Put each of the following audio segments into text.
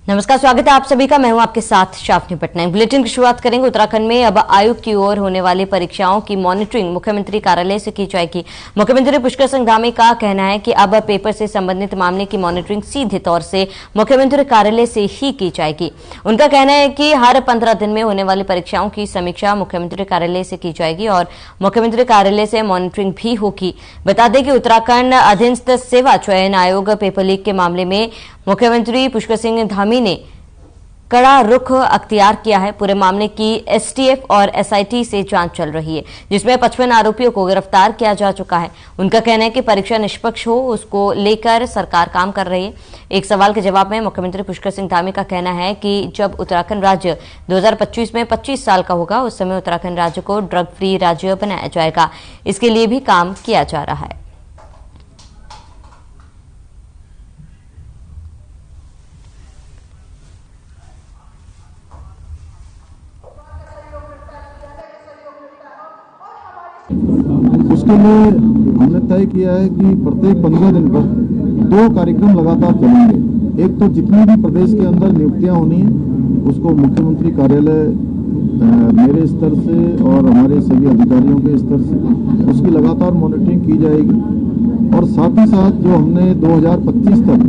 नमस्कार, स्वागत है आप सभी का। मैं हूं आपके साथ शाफनी पटनायक। बुलेटिन की शुरुआत करेंगे। उत्तराखंड में अब आयोग की ओर होने वाली परीक्षाओं की मॉनिटरिंग मुख्यमंत्री कार्यालय से की जाएगी। मुख्यमंत्री पुष्कर सिंह धामी का कहना है कि अब पेपर से संबंधित मामले की मॉनिटरिंग सीधे तौर से मुख्यमंत्री कार्यालय से ही की जाएगी। उनका कहना है कि हर 15 दिन में होने वाली परीक्षाओं की समीक्षा मुख्यमंत्री कार्यालय से की जाएगी और मुख्यमंत्री कार्यालय से मॉनिटरिंग भी होगी। बता दें कि उत्तराखंड अधीनस्थ सेवा चयन आयोग पेपर लीक के मामले में मुख्यमंत्री पुष्कर सिंह धामी ने कड़ा रुख अख्तियार किया है। पूरे मामले की एसटीएफ और एसआईटी से जांच चल रही है, जिसमें 55 आरोपियों को गिरफ्तार किया जा चुका है। उनका कहना है कि परीक्षा निष्पक्ष हो, उसको लेकर सरकार काम कर रही है। एक सवाल के जवाब में मुख्यमंत्री पुष्कर सिंह धामी का कहना है कि जब उत्तराखंड राज्य 2025 में 25 साल का होगा, उस समय उत्तराखंड राज्य को ड्रग फ्री राज्य बनाया जाएगा। इसके लिए भी काम किया जा रहा है। उसके लिए हमने तय किया है कि प्रत्येक 15 दिन पर 2 कार्यक्रम लगातार चलेंगे। एक तो जितनी भी प्रदेश के अंदर नियुक्तियां होनी है, उसको मुख्यमंत्री कार्यालय मेरे स्तर से और हमारे सभी अधिकारियों के स्तर से उसकी लगातार मॉनिटरिंग की जाएगी। और साथ ही साथ जो हमने 2025 तक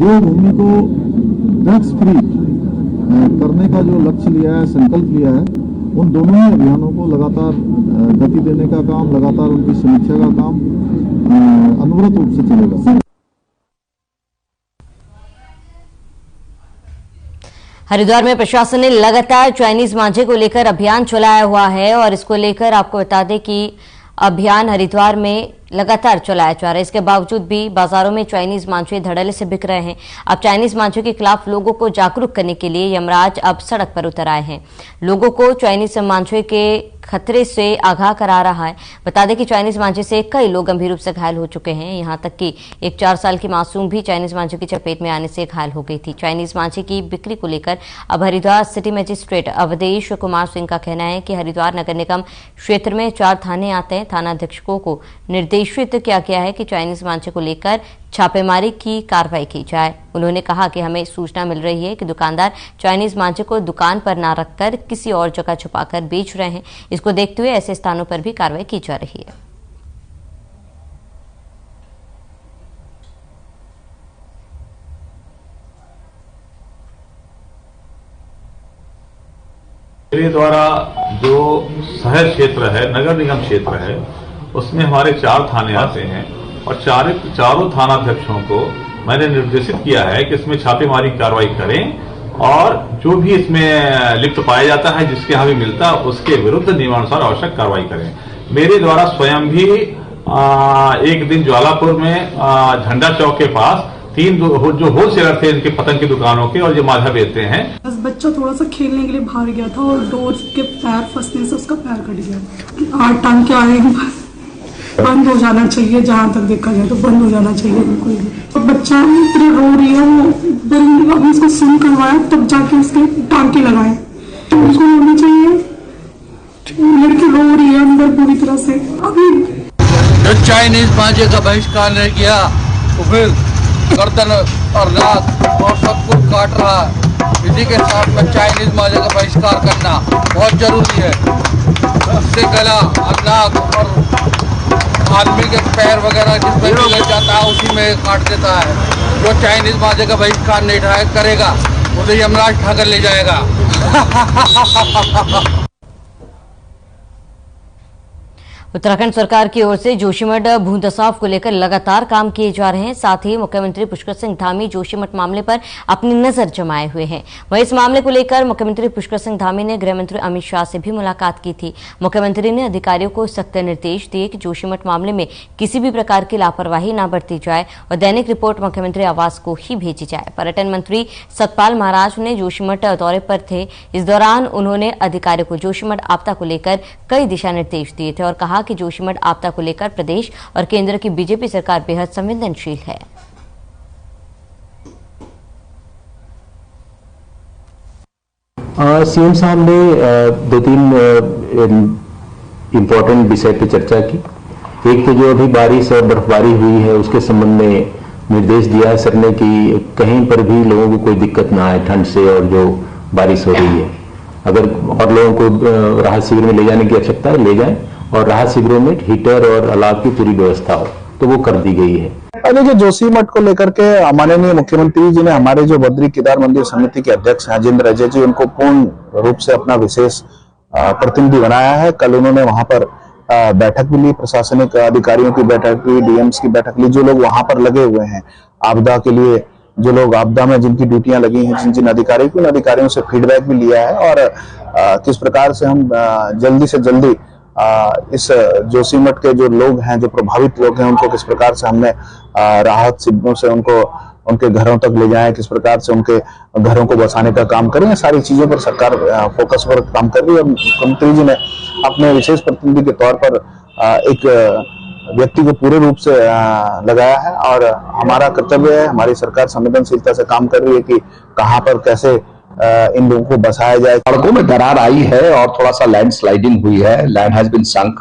देवभूमि को ड्रग्स फ्री करने का जो लक्ष्य लिया है, संकल्प लिया है, उन दोनों ही अभियानों को लगातार गति देने का काम, लगातार उनकी समीक्षा का काम अनवरत रूप से चलेगा। हरिद्वार में प्रशासन ने लगातार चाइनीज मांझे को लेकर अभियान चलाया हुआ है और इसको लेकर आपको बता दें कि अभियान हरिद्वार में लगातार चलाया जा रहा है। इसके बावजूद भी बाजारों में चाइनीज मांझे धड़ल्ले से बिक रहे हैं। अब चाइनीज मांझे के खिलाफ लोगों को जागरूक करने के लिए यमराज अब सड़क पर उतर आए हैं। लोगों को चाइनीज मांझे के खतरे से आगाह करा रहा है। बता दें कि चाइनीज मांझे से कई लोग गंभीर रूप से घायल हो चुके हैं। यहां तक कि एक 4 साल की मासूम भी चाइनीज मांझे की चपेट में आने से घायल हो गई थी। चाइनीज मांझे की बिक्री को लेकर अब हरिद्वार सिटी मजिस्ट्रेट अवधेश कुमार सिंह का कहना है कि हरिद्वार नगर निगम क्षेत्र में 4 थाने आते हैं। थाना अधीक्षकों को निर्देशित किया गया है कि चाइनीज मांझे को लेकर छापेमारी की कार्रवाई की जाए। उन्होंने कहा कि हमें सूचना मिल रही है कि दुकानदार चाइनीज मांझे को दुकान पर ना रखकर किसी और जगह छुपाकर बेच रहे हैं। इसको देखते हुए ऐसे स्थानों पर भी कार्रवाई की जा रही है। मेरे द्वारा जो शहर क्षेत्र है, नगर निगम क्षेत्र है, उसमें हमारे 4 थाने आते हैं और चारों थानाध्यक्षों को मैंने निर्देशित किया है कि इसमें छापेमारी कार्रवाई करें और जो भी इसमें लिप्त पाया जाता है, जिसके यहाँ भी मिलता है, उसके विरुद्ध नियमानुसार आवश्यक कार्रवाई करें। मेरे द्वारा स्वयं भी एक दिन ज्वालापुर में झंडा चौक के पास 3 जो होलसेलर थे इनके पतंग की दुकानों के और जो माझा बेचते हैं, बस बच्चा थोड़ा सा खेलने के लिए बाहर गया था और डोर के पैर फंसने से उसका पैर कट गया। 8 टांग के आए हैं। बंद हो जाना चाहिए, जहाँ तक देखा जाए तो बंद हो जाना चाहिए बिल्कुल भी। तो बच्चा इतनी रो रही है, वो अभी उसको सुन करवाया तब जाके उसके टांके लगाए, तो उसको होनी चाहिए। लड़की रो रही है अंदर पूरी तरह से। अभी जो चाइनीज मांझे का बहिष्कार नहीं किया, तो फिर गर्दन और नाक और सब कुछ काट रहा है। इसी के साथ में चाइनीज मांझे का बहिष्कार करना बहुत जरूरी है। उससे गला और नाक और आदमी के पैर वगैरह जिसमें लग जाता है उसी में काट देता है। जो चाइनीज मांझे का बहिष्कार नहीं करेगा उसे यमराज ठाकर ले जाएगा। उत्तराखंड सरकार की ओर से जोशीमठ भू दसाव को लेकर लगातार काम किए जा रहे हैं। साथ ही मुख्यमंत्री पुष्कर सिंह धामी जोशीमठ मामले पर अपनी नजर जमाए हुए हैं। वहीं इस मामले को लेकर मुख्यमंत्री पुष्कर सिंह धामी ने गृह मंत्री अमित शाह से भी मुलाकात की थी। मुख्यमंत्री ने अधिकारियों को सख्त निर्देश दिए कि जोशीमठ मामले में किसी भी प्रकार की लापरवाही न बरती जाए और दैनिक रिपोर्ट मुख्यमंत्री आवास को ही भेजी जाए। पर्यटन मंत्री सतपाल महाराज ने जोशीमठ दौरे पर थे। इस दौरान उन्होंने अधिकारियों को जोशीमठ आपदा को लेकर कई दिशा निर्देश दिए थे और कहा कि जोशीमठ आपदा को लेकर प्रदेश और केंद्र की बीजेपी सरकार बेहद संवेदनशील है। सीएम साहब ने 2-3 इम्पोर्टेंट विषय पे चर्चा की। एक तो जो अभी बारिश और बर्फबारी हुई है उसके संबंध में निर्देश दिया है सर ने कि कहीं पर भी लोगों को कोई दिक्कत ना आए ठंड से, और जो बारिश हो रही है अगर और लोगों को राहत शिविर में ले जाने की आवश्यकता है ले जाएं, और राहत शिविरों में हीटर और अलाव की पूरी व्यवस्था हो तो वो कर दी गई है। देखिए, जोशीमठ को लेकर के माननीय मुख्यमंत्री जी ने हमारे जो बद्री केदार मंदिर समिति के अध्यक्ष हैं जितेंद्र अजय जी, उनको पूर्ण रूप से अपना विशेष प्रतिनिधि बनाया है। कल उन्होंने वहां पर बैठक भी ली, प्रशासनिक अधिकारियों की बैठक ली, डीएम्स की बैठक ली, जो लोग वहां पर लगे हुए हैं आपदा के लिए, जो लोग आपदा में जिनकी ड्यूटियां लगी हैं, जिन जिन अधिकारियों की, उन अधिकारियों से फीडबैक भी लिया है और किस प्रकार से हम जल्दी से जल्दी इस जोशीमठ के जो लोग हैं, जो प्रभावित लोग हैं, उनको किस प्रकार से हमने राहत शिविरों से उनको उनके घरों तक ले जाएं, किस प्रकार से उनके घरों को बसाने का काम करें, सारी चीजों पर सरकार फोकस पर काम कर रही है। और मुख्यमंत्री जी ने अपने विशेष प्रतिनिधि के तौर पर एक व्यक्ति को पूरे रूप से लगाया है और हमारा कर्तव्य है, हमारी सरकार संवेदनशीलता से काम कर रही है कि कहां पर कैसे इन लोगों को बसाया जाए। सड़कों में दरार आई है और थोड़ा सा लैंड स्लाइडिंग हुई है, लैंड हैज बीन संक,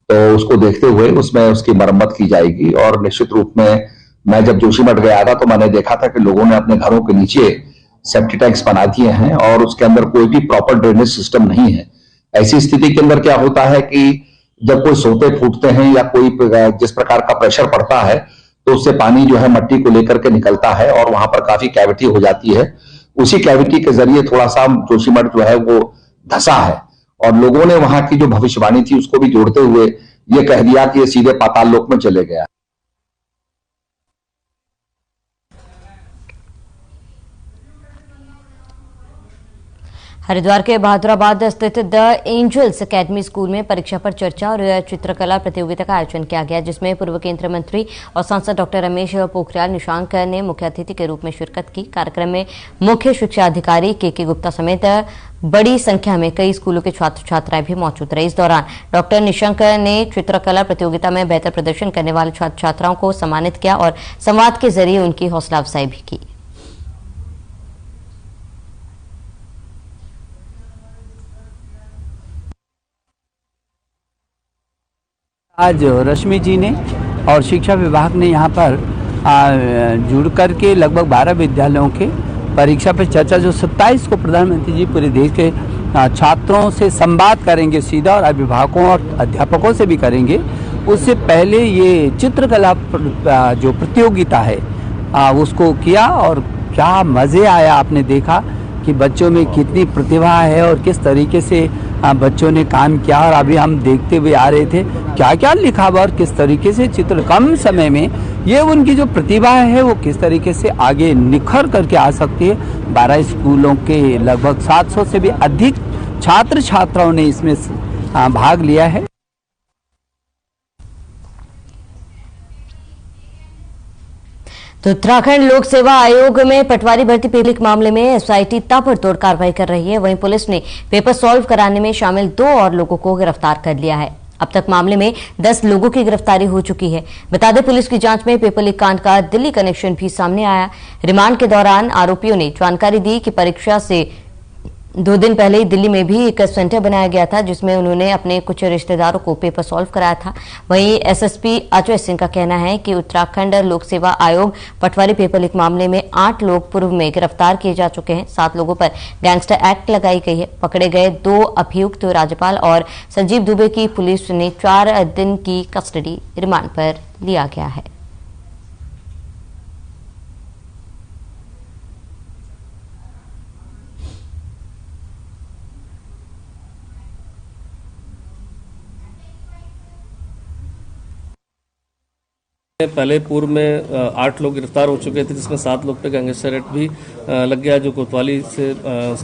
तो उसको देखते हुए उसमें उसकी मरम्मत की जाएगी। और निश्चित रूप में मैं जब जोशीमठ गया था तो मैंने देखा था कि लोगों ने अपने घरों के नीचे सेप्टिक टैंक्स बना दिए हैं और उसके अंदर कोई भी प्रॉपर ड्रेनेज सिस्टम नहीं है। ऐसी स्थिति के अंदर क्या होता है कि जब कोई सोते फूटते हैं या कोई जिस प्रकार का प्रेशर पड़ता है तो उससे पानी जो है मट्टी को लेकर के निकलता है और वहां पर काफी कैविटी हो जाती है। उसी कैविटी के जरिए थोड़ा सा जोशीमठ जो है वो धंसा है और लोगों ने वहां की जो भविष्यवाणी थी उसको भी जोड़ते हुए ये कह दिया कि ये सीधे पाताल लोक में चले गया। हरिद्वार के बहादुराबाद स्थित द एंजल्स एकेडमी स्कूल में परीक्षा पर चर्चा और चित्रकला प्रतियोगिता का आयोजन किया गया, जिसमें पूर्व केंद्रीय मंत्री और सांसद डॉक्टर रमेश पोखरियाल निशंक ने मुख्य अतिथि के रूप में शिरकत की। कार्यक्रम में मुख्य शिक्षा अधिकारी के गुप्ता समेत बड़ी संख्या में कई स्कूलों के छात्र छात्राएं भी मौजूद रहे। इस दौरान डॉक्टर निशंक ने चित्रकला प्रतियोगिता में बेहतर प्रदर्शन करने वाले छात्र छात्राओं को सम्मानित किया और संवाद के जरिए उनकी हौसला अफजाई भी की। आज रश्मि जी ने और शिक्षा विभाग ने यहाँ पर जुड़ करके लगभग 12 विद्यालयों के परीक्षा पे चर्चा जो 27 को प्रधानमंत्री जी पूरे देश के छात्रों से संवाद करेंगे सीधा और अभिभावकों और अध्यापकों से भी करेंगे। उससे पहले ये चित्रकला जो प्रतियोगिता है उसको किया और क्या मज़े आया। आपने देखा कि बच्चों में कितनी प्रतिभा है और किस तरीके से बच्चों ने काम किया और अभी हम देखते हुए आ रहे थे क्या क्या लिखा हुआ और किस तरीके से चित्र कम समय में ये उनकी जो प्रतिभा है वो किस तरीके से आगे निखर करके आ सकती है। 12 स्कूलों के लगभग 700 से भी अधिक छात्र छात्राओं ने इसमें भाग लिया है। तो उत्तराखंड लोक सेवा आयोग में पटवारी भर्ती पेलिक मामले में एसआईटी ताबड़तोड़ कार्रवाई कर रही है। वहीं पुलिस ने पेपर सॉल्व कराने में शामिल 2 और लोगों को गिरफ्तार कर लिया है। अब तक मामले में 10 लोगों की गिरफ्तारी हो चुकी है। बता दें, पुलिस की जांच में पेपर लीक कांड का दिल्ली कनेक्शन भी सामने आया। रिमांड के दौरान आरोपियों ने जानकारी दी कि परीक्षा से 2 दिन पहले ही दिल्ली में भी एक सेंटर बनाया गया था, जिसमें उन्होंने अपने कुछ रिश्तेदारों को पेपर सॉल्व कराया था। वहीं एसएसपी अजय सिंह का कहना है कि उत्तराखंड लोक सेवा आयोग पटवारी पेपर लीक मामले में 8 लोग पूर्व में गिरफ्तार किए जा चुके हैं। 7 लोगों पर गैंगस्टर एक्ट लगाई गई है। पकड़े गए 2 अभियुक्त राज्यपाल और संजीव दुबे की पुलिस ने 4 दिन की कस्टडी रिमांड पर लिया गया है। पहले पूर्व में 8 लोग गिरफ्तार हो चुके थे, जिसमें 7 लोग पे गैंगस्टर एक्ट भी लग गया, जो कोतवाली से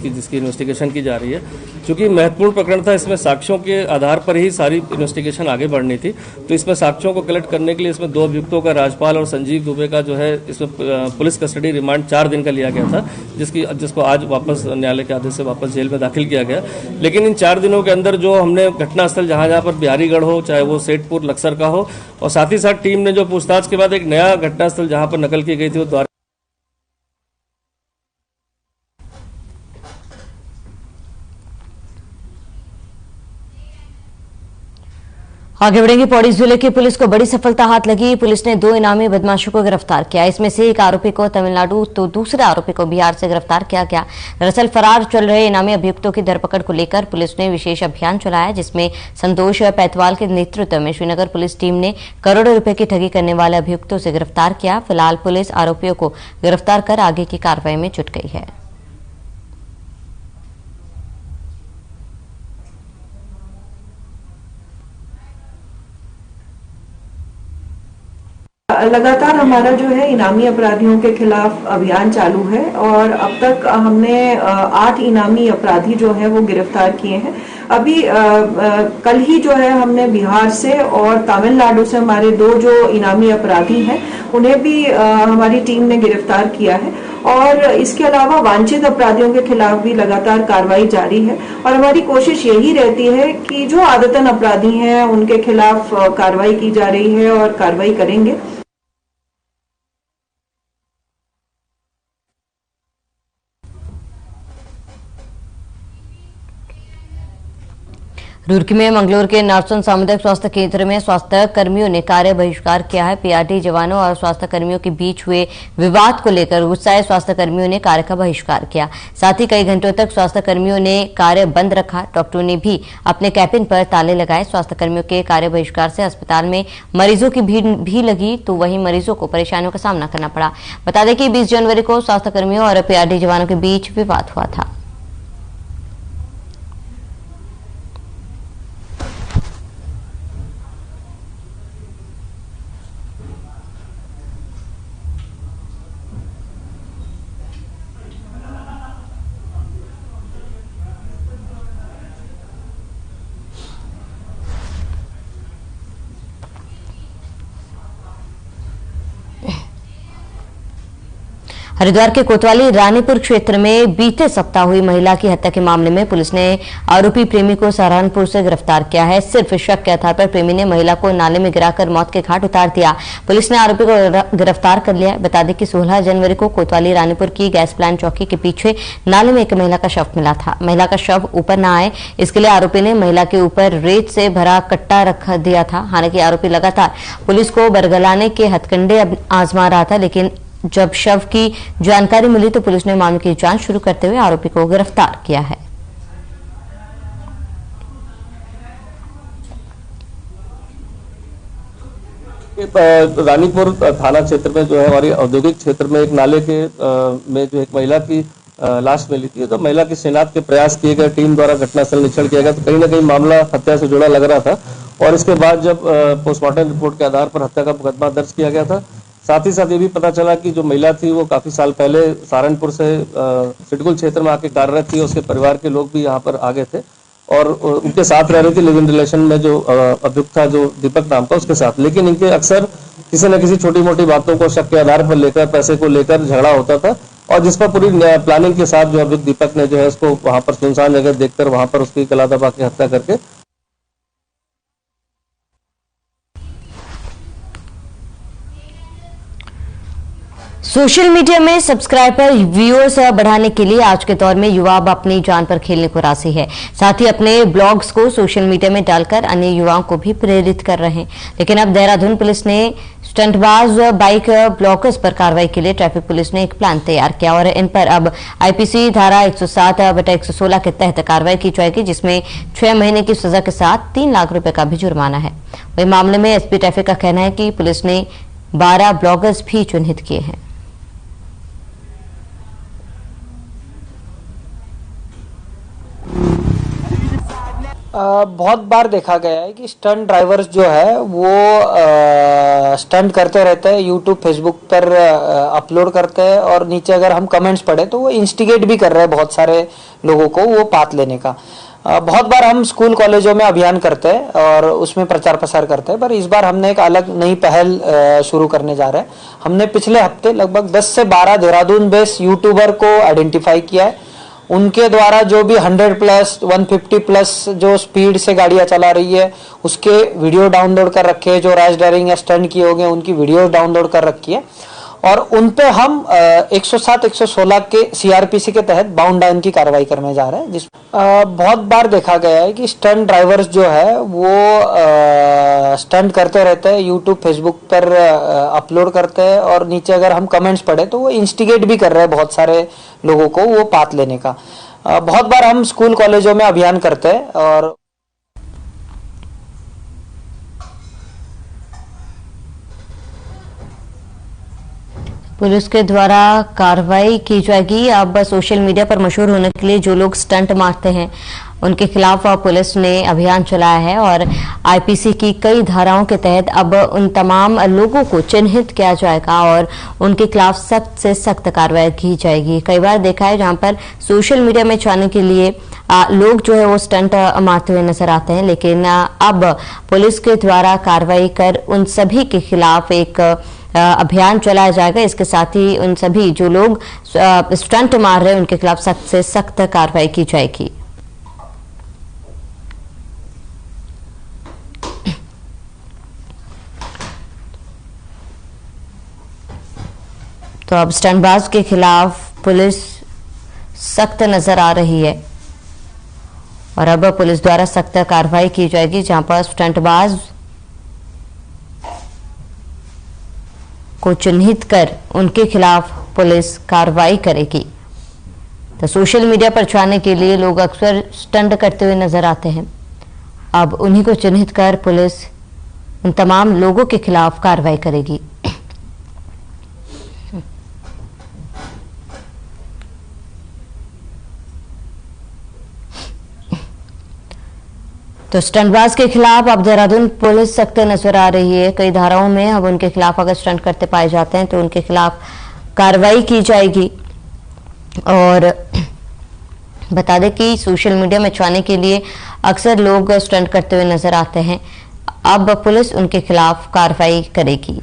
जिसकी इन्वेस्टिगेशन की जा रही है। चूंकि महत्वपूर्ण प्रकरण था, इसमें साक्ष्यों के आधार पर ही सारी इन्वेस्टिगेशन आगे बढ़नी थी, तो इसमें साक्ष्यों को कलेक्ट करने के लिए इसमें 2 अभियुक्तों का, राज्यपाल और संजीव दुबे का जो है इसमें पुलिस कस्टडी रिमांड 4 दिन का लिया गया था, जिसको आज वापस न्यायालय के आदेश से वापस जेल में दाखिल किया गया। लेकिन इन 4 दिनों के अंदर जो हमने घटनास्थल जहां पर बिहारीगढ़ हो, चाहे वो सेठपुर लक्सर का हो, और साथ ही साथ टीम ने जो पूछताछ के बाद एक नया घटनास्थल जहां पर नकल की गई थी वो द्वारा आगे बढ़ेंगे। पौड़ी जिले की पुलिस को बड़ी सफलता हाथ लगी। पुलिस ने 2 इनामी बदमाशों को गिरफ्तार किया। इसमें से एक आरोपी को तमिलनाडु तो दूसरे आरोपी को बिहार से गिरफ्तार किया गया। दरअसल फरार चल रहे इनामी अभियुक्तों की धरपकड़ को लेकर पुलिस ने विशेष अभियान चलाया, जिसमें संतोष पैतवाल के नेतृत्व में श्रीनगर पुलिस टीम ने करोड़ों रुपए की ठगी करने वाले अभियुक्तों से गिरफ्तार किया। फिलहाल पुलिस आरोपियों को गिरफ्तार कर आगे की कार्रवाई में जुट गई है। लगातार हमारा जो है इनामी अपराधियों के खिलाफ अभियान चालू है और अब तक हमने 8 इनामी अपराधी जो है वो गिरफ्तार किए हैं। अभी कल ही जो है हमने बिहार से और तमिलनाडु से हमारे 2 जो इनामी अपराधी हैं उन्हें भी हमारी टीम ने गिरफ्तार किया है और इसके अलावा वांछित अपराधियों के खिलाफ भी लगातार कार्रवाई जारी है और हमारी कोशिश यही रहती है कि जो आदतन अपराधी हैं उनके खिलाफ कार्रवाई की जा रही है और कार्रवाई करेंगे। रुड़की में मंगलोर के नार्सन सामुदायिक स्वास्थ्य केंद्र में स्वास्थ्य कर्मियों ने कार्य बहिष्कार किया है। पीआरडी जवानों और स्वास्थ्य कर्मियों के बीच हुए विवाद को लेकर गुस्साए स्वास्थ्य कर्मियों ने कार्य का बहिष्कार किया। साथ ही कई घंटों तक स्वास्थ्य कर्मियों ने कार्य बंद रखा। डॉक्टरों ने भी अपने कैबिन पर ताले लगाए। स्वास्थ्य कर्मियों के कार्य बहिष्कार से अस्पताल में मरीजों की भीड़ भी लगी, तो वहीं मरीजों को परेशानियों का सामना करना पड़ा। बता दें कि 20 जनवरी को स्वास्थ्य कर्मियों और पीआरडी जवानों के बीच विवाद हुआ था। हरिद्वार के कोतवाली रानीपुर क्षेत्र में बीते सप्ताह हुई महिला की हत्या के मामले में पुलिस ने आरोपी प्रेमी को सहारनपुर से गिरफ्तार किया है। सिर्फ शक के आधार पर प्रेमी ने महिला को नाले में गिराकर मौत के घाट उतार दिया। पुलिस ने आरोपी को गिरफ्तार कर लिया। बता दें कि 16 जनवरी को कोतवाली रानीपुर की गैस प्लांट चौकी के पीछे नाले में एक महिला का शव मिला था। महिला का शव ऊपर न आए, इसके लिए आरोपी ने महिला के ऊपर रेत से भरा कट्टा रख दिया था। हालांकि आरोपी लगातार पुलिस को बरगलाने के हथकंडे आजमा रहा था, लेकिन जब शव की जानकारी मिली तो पुलिस ने मामले की जांच शुरू करते हुए आरोपी को गिरफ्तार किया है। रानीपुर थाना क्षेत्र में जो है हमारी औद्योगिक क्षेत्र में एक नाले के में जो एक महिला की लाश मिली थी। तो महिला की शिनाख्त के प्रयास किए गए, टीम द्वारा घटनास्थल निरीक्षण किया गया, तो कहीं ना कहीं मामला हत्या से जुड़ा लग रहा था और इसके बाद जब पोस्टमार्टम रिपोर्ट के आधार पर हत्या का मुकदमा दर्ज किया गया था। साथ ही साथ ये भी पता चला कि जो महिला थी वो काफी साल पहले सहारनपुर से सिडकुल क्षेत्र में आके कार्यरत थी। उसके परिवार के लोग भी यहाँ पर आ गए थे और उनके साथ रह रही थी लिव इन रिलेशन में जो अभियुक्त था, जो दीपक नाम का, उसके साथ। लेकिन इनके अक्सर किसी न किसी छोटी मोटी बातों को शक के आधार पर लेकर, पैसे को लेकर झगड़ा होता था और जिस पर पूरी प्लानिंग के साथ जो अभियुक्त दीपक ने जो है उसको वहां पर सुनसान जगह देखकर वहां पर उसकी गला दबा के हत्या करके सोशल मीडिया में सब्सक्राइबर व्यूअर्स बढ़ाने के लिए आज के दौर में युवा अब अपनी जान पर खेलने को राजी है। साथ ही अपने ब्लॉग्स को सोशल मीडिया में डालकर अन्य युवाओं को भी प्रेरित कर रहे हैं। लेकिन अब देहरादून पुलिस ने स्टंटबाज बाइक ब्लॉगर्स पर कार्रवाई के लिए ट्रैफिक पुलिस ने एक प्लान तैयार किया और इन पर अब आईपीसी धारा 107/116 के तहत कार्रवाई की जाएगी, जिसमें 6 महीने की सजा के साथ 3 लाख रुपए का भी जुर्माना है। वही मामले में एसपी ट्रैफिक का कहना है कि पुलिस ने 12 ब्लॉगर्स भी चिन्हित किए हैं। बहुत बार देखा गया है कि स्टंट ड्राइवर्स जो है वो स्टंट करते रहते हैं, यूट्यूब फेसबुक पर अपलोड करते हैं और नीचे अगर हम कमेंट्स पढ़े तो वो इंस्टिगेट भी कर रहे हैं बहुत सारे लोगों को वो पात लेने का। बहुत बार हम स्कूल कॉलेजों में अभियान करते हैं और उसमें प्रचार प्रसार करते हैं, पर इस बार हमने एक अलग नई पहल शुरू करने जा रहे हैं। हमने पिछले हफ्ते लगभग 10 से 12 देहरादून बेस्ड यूट्यूबर को आइडेंटिफाई किया है। उनके द्वारा जो भी 100+, 150+ जो स्पीड से गाड़ियां चला रही है उसके वीडियो डाउनलोड कर रखे हैं। जो रैश ड्राइविंग या स्टंट किए हो गए उनकी वीडियो डाउनलोड कर रखी है और उन पे हम 107, 116 के सीआरपीसी के तहत बाउंड डाउन की कार्रवाई करने जा रहे हैं। जिस बहुत बार देखा गया है कि स्टंट ड्राइवर्स जो है वो स्टंट करते रहते हैं, यूट्यूब फेसबुक पर अपलोड करते हैं और नीचे अगर हम कमेंट्स पढ़े तो वो इंस्टिगेट भी कर रहे हैं बहुत सारे लोगों को वो पात लेने का। बहुत बार हम स्कूल कॉलेजों में अभियान करते हैं और पुलिस के द्वारा कार्रवाई की जाएगी। अब सोशल मीडिया पर मशहूर होने के लिए जो लोग स्टंट मारते हैं उनके खिलाफ पुलिस ने अभियान चलाया है और आईपीसी की कई धाराओं के तहत अब उन तमाम लोगों को चिन्हित किया जाएगा और उनके खिलाफ सख्त से सख्त कार्रवाई की जाएगी। कई बार देखा है जहां पर सोशल मीडिया में छाने के लिए लोग जो है वो स्टंट मारते हुए नजर आते हैं, लेकिन अब पुलिस के द्वारा कार्रवाई कर उन सभी के खिलाफ एक अभियान चलाया जाएगा। इसके साथ ही उन सभी जो लोग स्टंट मार रहे हैं उनके खिलाफ सख्त से सख्त कार्रवाई की जाएगी। तो अब स्टंटबाज के खिलाफ पुलिस सख्त नजर आ रही है और अब पुलिस द्वारा सख्त कार्रवाई की जाएगी। जहां पर स्टंटबाज को चिन्हित कर उनके खिलाफ पुलिस कार्रवाई करेगी। तो सोशल मीडिया पर छाने के लिए लोग अक्सर स्टंट करते हुए नजर आते हैं, अब उन्हीं को चिन्हित कर पुलिस उन तमाम लोगों के खिलाफ कार्रवाई करेगी। तो स्टंटबाज के खिलाफ अब देहरादून पुलिस सख्त नजर आ रही है। कई धाराओं में अब उनके खिलाफ अगर स्टंट करते पाए जाते हैं तो उनके खिलाफ कार्रवाई की जाएगी। और बता दें कि सोशल मीडिया में छाने के लिए अक्सर लोग स्टंट करते हुए नजर आते हैं, अब पुलिस उनके खिलाफ कार्रवाई करेगी।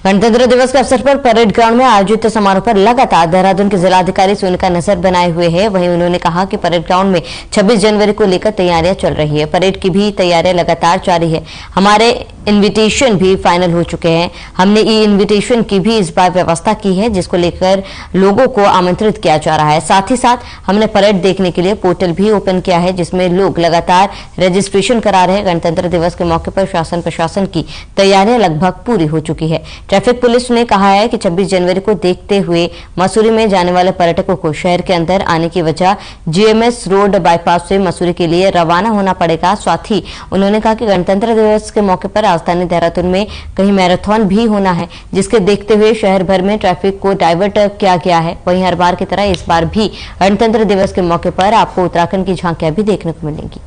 गणतंत्र दिवस के अवसर पर परेड ग्राउंड में आयोजित समारोह पर लगातार देहरादून के जिलाधिकारी सोनिका नजर बनाए हुए हैं। वहीं उन्होंने कहा कि परेड ग्राउंड में 26 जनवरी को लेकर तैयारियां चल रही है। परेड की भी तैयारियां लगातार जारी है। हमारे इन्विटेशन भी फाइनल हो चुके हैं। हमने ई इन्विटेशन की भी इस बार व्यवस्था की है, जिसको लेकर लोगों को आमंत्रित किया जा रहा है। साथ ही साथ हमने परेड देखने के लिए पोर्टल भी ओपन किया है, जिसमें लोग लगातार रजिस्ट्रेशन करा रहे हैं। गणतंत्र दिवस के मौके पर शासन प्रशासन की तैयारियां लगभग पूरी हो चुकी है। ट्रैफिक पुलिस ने कहा है कि 26 जनवरी को देखते हुए मसूरी में जाने वाले पर्यटकों को शहर के अंदर आने की वजह जीएमएस रोड बाईपास से मसूरी के लिए रवाना होना पड़ेगा। साथ ही उन्होंने कहा कि गणतंत्र दिवस के मौके पर राजधानी देहरादून में कहीं मैराथन भी होना है, जिसके देखते हुए शहर भर में ट्रैफिक को डाइवर्ट किया गया है। वहीं हर बार की तरह इस बार भी गणतंत्र दिवस के मौके पर आपको उत्तराखंड की झांकियां भी देखने को मिलेंगी।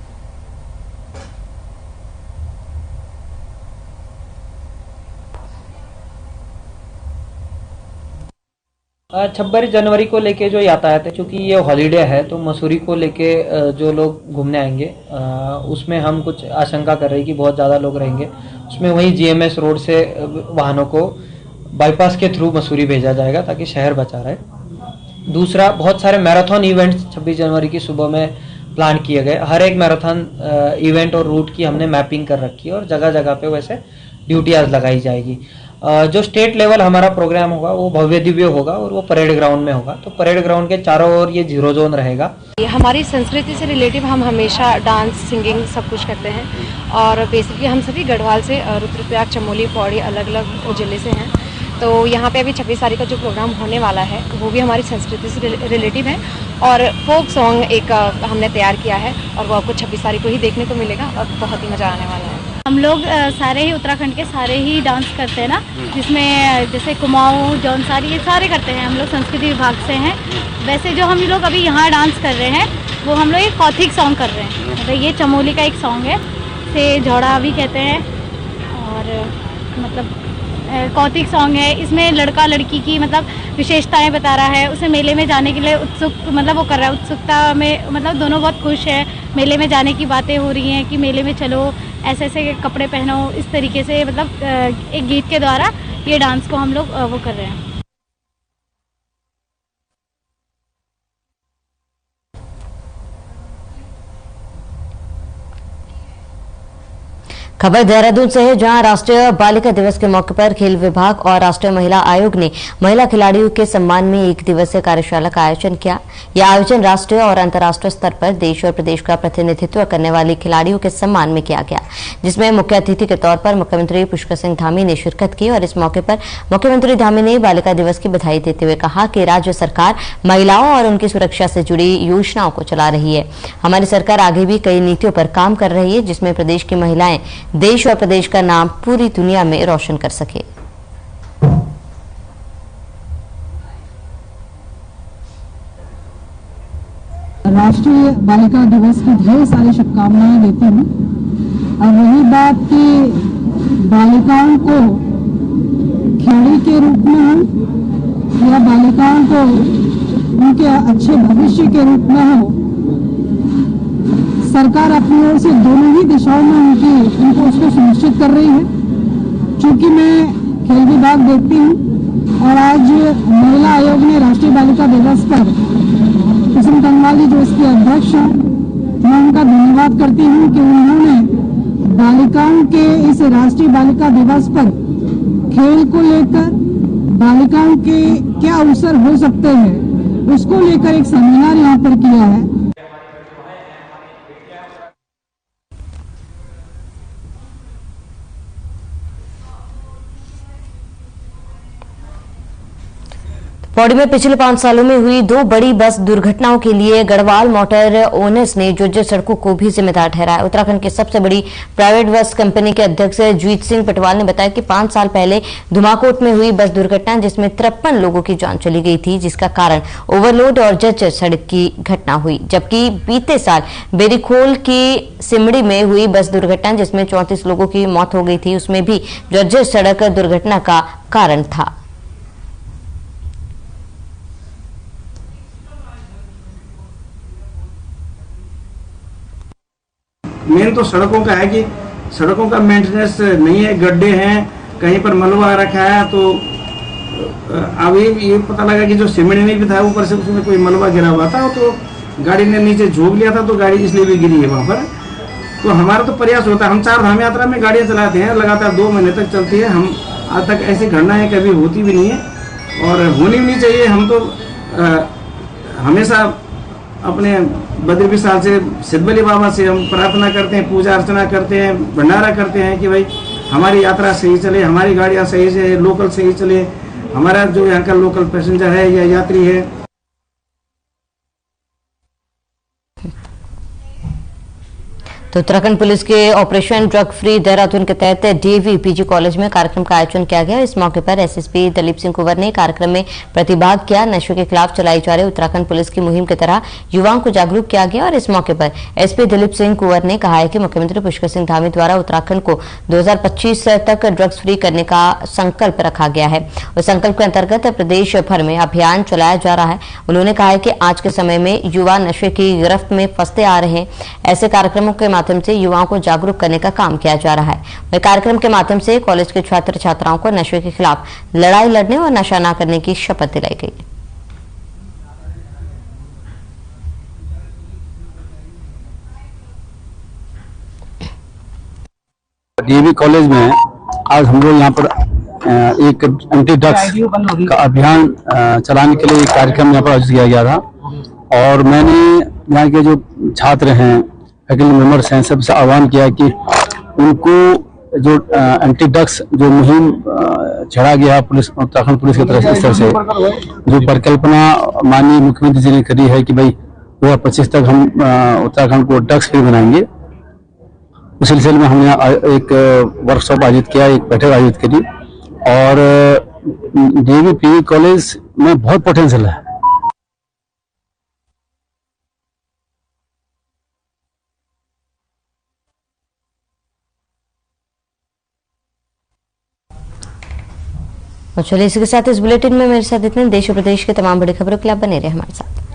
26 जनवरी को लेके जो यातायात है, चूंकि ये हॉलीडे है तो मसूरी को लेके जो लोग घूमने आएंगे उसमें हम कुछ आशंका कर रहे हैं कि बहुत ज़्यादा लोग रहेंगे। उसमें वही जीएमएस रोड से वाहनों को बाईपास के थ्रू मसूरी भेजा जाएगा ताकि शहर बचा रहे। दूसरा, बहुत सारे मैराथन इवेंट्स 26 जनवरी की सुबह में प्लान किए गए। हर एक मैराथन इवेंट और रूट की हमने मैपिंग कर रखी है और जगह जगह पे वैसे ड्यूटी आज लगाई जाएगी। जो स्टेट लेवल हमारा प्रोग्राम होगा वो भव्य दिव्य होगा और वो परेड ग्राउंड में होगा। तो परेड ग्राउंड के चारों ओर ये जीरो जोन रहेगा। हमारी संस्कृति से रिलेटिव हम हमेशा डांस, सिंगिंग सब कुछ करते हैं और बेसिकली हम सभी गढ़वाल से, रुद्रप्रयाग, चमोली, पौड़ी अलग अलग जिले से हैं। तो यहाँ पे अभी 26 तारीख का जो प्रोग्राम होने वाला है वो भी हमारी संस्कृति से रिलेटिव है और फोक सॉन्ग एक हमने तैयार किया है और वो आपको 26 तारीख को ही देखने को मिलेगा और बहुत ही मज़ा आने वाला है। हम लोग सारे ही उत्तराखंड के सारे ही डांस करते हैं ना, जिसमें जैसे कुमाऊँ, जौनसारी, ये सारे करते हैं। हम लोग संस्कृति विभाग से हैं। वैसे जो हम लोग अभी यहाँ डांस कर रहे हैं वो हम लोग एक कौथिक सॉन्ग कर रहे हैं। मतलब ये चमोली का एक सॉन्ग है, से झोड़ा भी कहते हैं और मतलब कौतिक सॉन्ग है। इसमें लड़का लड़की की मतलब विशेषताएं बता रहा है, उसे मेले में जाने के लिए उत्सुक मतलब वो कर रहा है, उत्सुकता में मतलब दोनों बहुत खुश है। मेले में जाने की बातें हो रही हैं कि मेले में चलो, ऐसे ऐसे कपड़े पहनो, इस तरीके से मतलब एक गीत के द्वारा ये डांस को हम लोग वो कर रहे हैं। खबर देहरादून से है, जहां राष्ट्रीय बालिका दिवस के मौके पर खेल विभाग और राष्ट्रीय महिला आयोग ने महिला खिलाड़ियों के सम्मान में एक दिवसीय कार्यशाला का आयोजन किया। यह आयोजन राष्ट्रीय और अंतर्राष्ट्रीय स्तर पर देश और प्रदेश का प्रतिनिधित्व करने वाली खिलाड़ियों के सम्मान में किया गया, जिसमें मुख्य अतिथि के तौर पर मुख्यमंत्री पुष्कर सिंह धामी ने शिरकत की। और इस मौके पर मुख्यमंत्री धामी ने बालिका दिवस की बधाई देते हुए कहा कि राज्य सरकार महिलाओं और उनकी सुरक्षा से जुड़ी योजनाओं को चला रही है। हमारी सरकार आगे भी कई नीतियों पर काम कर रही है, जिसमें प्रदेश की महिलाएं देश और प्रदेश का नाम पूरी दुनिया में रोशन कर सके। राष्ट्रीय बालिका दिवस की ढेर सारी शुभकामनाएं देती हूँ। और वही बात कि बालिकाओं को खिलाड़ी के रूप में हो या बालिकाओं को उनके अच्छे भविष्य के रूप में हो, सरकार अपनी ओर से दोनों ही दिशाओं में उनको उसको सुनिश्चित कर रही है। चूंकि मैं खेल विभाग देखती हूँ और आज महिला आयोग ने राष्ट्रीय बालिका दिवस पर कुसुम कंगवाल जी जो इसके अध्यक्ष हैं, मैं उनका धन्यवाद करती हूँ कि उन्होंने बालिकाओं के इस राष्ट्रीय बालिका दिवस पर खेल को लेकर बालिकाओं के क्या अवसर हो सकते हैं उसको लेकर एक सेमिनार यहाँ पर किया है। पौड़ी में पिछले 5 सालों में हुई 2 बड़ी बस दुर्घटनाओं के लिए गढ़वाल मोटर ओनर्स ने जर्जर सड़कों को भी जिम्मेदार ठहराया। उत्तराखंड की सबसे बड़ी प्राइवेट बस कंपनी के अध्यक्ष जीत सिंह पटवाल ने बताया कि 5 साल पहले धुमाकोट में हुई बस दुर्घटना जिसमें 53 लोगों की जान चली गई थी, जिसका कारण ओवरलोड और जर्जर सड़क की घटना हुई। जबकि बीते साल बेरीखोल की सिमड़ी में हुई बस दुर्घटना जिसमें 34 लोगों की मौत हो गई थी, उसमें भी जर्जर सड़क दुर्घटना का कारण था। मेन तो सड़कों का है कि सड़कों का मेंटेनेंस नहीं है, गड्ढे हैं, कहीं पर मलबा रखा है। तो अभी ये पता लगा कि जो सिमड़ी में भी था ऊपर से उसमें कोई मलबा गिरा हुआ था, तो गाड़ी ने नीचे झोंक लिया था, तो गाड़ी इसलिए भी गिरी है वहाँ पर। तो हमारा तो प्रयास होता है, हम 4 धाम यात्रा में गाड़ियाँ चलाते हैं, लगातार 2 महीने तक चलती है। हम आज तक ऐसी घटनाएं कभी होती भी नहीं है और होनी भी नहीं चाहिए। हम तो हमेशा अपने बद्री विशाल से सिद्धबली बाबा से हम प्रार्थना करते हैं, पूजा अर्चना करते हैं, भंडारा करते हैं कि भाई हमारी यात्रा सही चले, हमारी गाड़ियाँ सही से लोकल सही चले, हमारा जो यहाँ का लोकल पैसेंजर है या यात्री है। तो उत्तराखंड पुलिस के ऑपरेशन ड्रग फ्री देहरादून के तहत डीएवी पीजी कॉलेज में कार्यक्रम का आयोजन किया गया। इस मौके पर एसएसपी दलीप सिंह कुंवर ने कार्यक्रम में प्रतिभाग किया। नशे के खिलाफ चलाई जा रही उत्तराखंड पुलिस की मुहिम की तरह युवाओं को जागरूक किया गया। और इस मौके पर एसपी दलीप सिंह कुंवर ने कहा है कि मुख्यमंत्री पुष्कर सिंह धामी द्वारा उत्तराखंड को 2025 तक ड्रग्स फ्री करने का संकल्प रखा गया है। उस संकल्प के अंतर्गत प्रदेश भर में अभियान चलाया जा रहा है। उन्होंने कहा है कि आज के समय में युवा नशे की गिरफ्त में फंसते आ रहे हैं। ऐसे कार्यक्रमों के माध्यम से युवाओं को जागरूक करने का काम किया जा रहा है। कार्यक्रम के माध्यम से कॉलेज के छात्र छात्राओं को नशे के खिलाफ लड़ाई लड़ने और नशा न करने की शपथ दिलाई गई। डीएवी कॉलेज में आज हम लोग यहाँ पर एक एंटी ड्रग्स का अभियान चलाने के लिए एक कार्यक्रम यहाँ पर आयोजित किया गया था। और मैंने यहाँ के जो छात्र हैं, फैकल्टी मेंबर्स हैं, सबसे आह्वान किया कि उनको जो एंटी ड्रग्स जो मुहिम छेड़ा गया पुलिस उत्तराखंड पुलिस की तरफ से जो परिकल्पना माननीय मुख्यमंत्री जी ने करी है कि भाई 2025 तक हम उत्तराखंड को ड्रग्स फ्री बनाएंगे, उस सिलसिले में हमने एक वर्कशॉप आयोजित किया, एक बैठक आयोजित करी। और डीएवी पीजी कॉलेज में बहुत पोटेंशियल है। चलिए इसी के साथ इस बुलेटिन में मेरे साथ इतने। देश और प्रदेश के तमाम बड़ी खबरों के लिए आप बने रहे हमारे साथ।